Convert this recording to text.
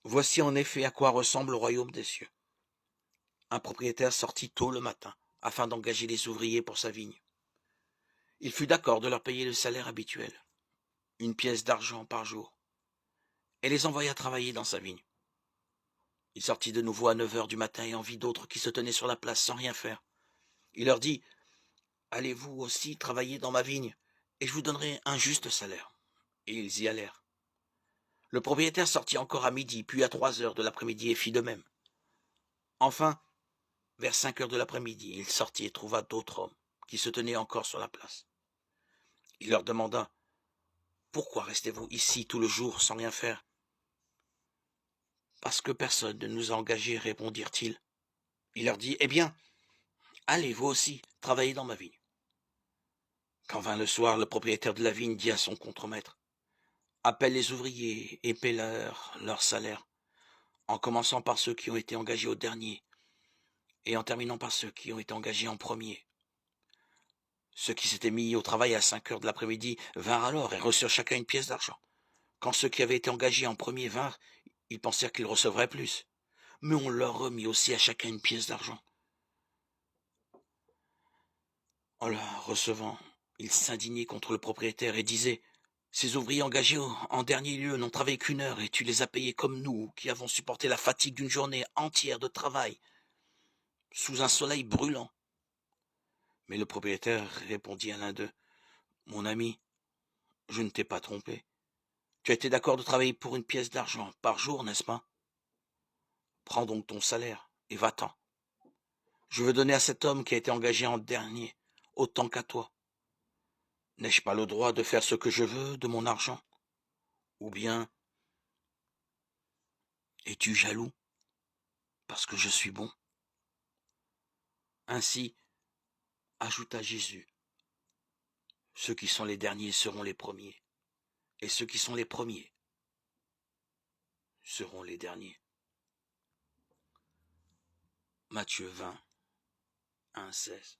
Voici en effet à quoi ressemble le royaume des cieux. Un propriétaire sortit tôt le matin, afin d'engager les ouvriers pour sa vigne. Il fut d'accord de leur payer le salaire habituel, 1 pièce d'argent par jour, et les envoya travailler dans sa vigne. Il sortit de nouveau à 9 heures du matin et en vit d'autres qui se tenaient sur la place sans rien faire. Il leur dit, « Allez-vous aussi travailler dans ma vigne, et je vous donnerai un juste salaire. » Et ils y allèrent. Le propriétaire sortit encore à midi, puis à 3 heures de l'après-midi et fit de même. Enfin, vers 5 heures de l'après-midi, il sortit et trouva d'autres hommes qui se tenaient encore sur la place. Il leur demanda, « Pourquoi restez-vous ici tout le jour sans rien faire ?»« Parce que personne ne nous a engagés, répondirent-ils. Il leur dit, « Eh bien, allez vous aussi, travailler dans ma vigne. » Quand vint le soir, le propriétaire de la vigne dit à son contremaître, « Appelle les ouvriers et paie-leur leur salaire, en commençant par ceux qui ont été engagés au dernier, et en terminant par ceux qui ont été engagés en premier. » Ceux qui s'étaient mis au travail à 5 heures de l'après-midi vinrent alors et reçurent chacun 1 pièce d'argent. Quand ceux qui avaient été engagés en premier vinrent, ils pensèrent qu'ils recevraient plus. Mais on leur remit aussi à chacun 1 pièce d'argent. En la recevant, ils s'indignaient contre le propriétaire et disaient, « Ces ouvriers engagés en dernier lieu n'ont travaillé qu'1 heure et tu les as payés comme nous, qui avons supporté la fatigue d'une journée entière de travail, sous un soleil brûlant. » Mais le propriétaire répondit à l'un d'eux, « Mon ami, je ne t'ai pas trompé. Tu as été d'accord de travailler pour 1 pièce d'argent par jour, n'est-ce pas? Prends donc ton salaire et va-t'en. Je veux donner à cet homme qui a été engagé en dernier autant qu'à toi. N'ai-je pas le droit de faire ce que je veux de mon argent? Ou bien es-tu jaloux parce que je suis bon? » Ainsi, ajouta Jésus, ceux qui sont les derniers seront les premiers, et ceux qui sont les premiers seront les derniers. Matthieu 20, 1, 16.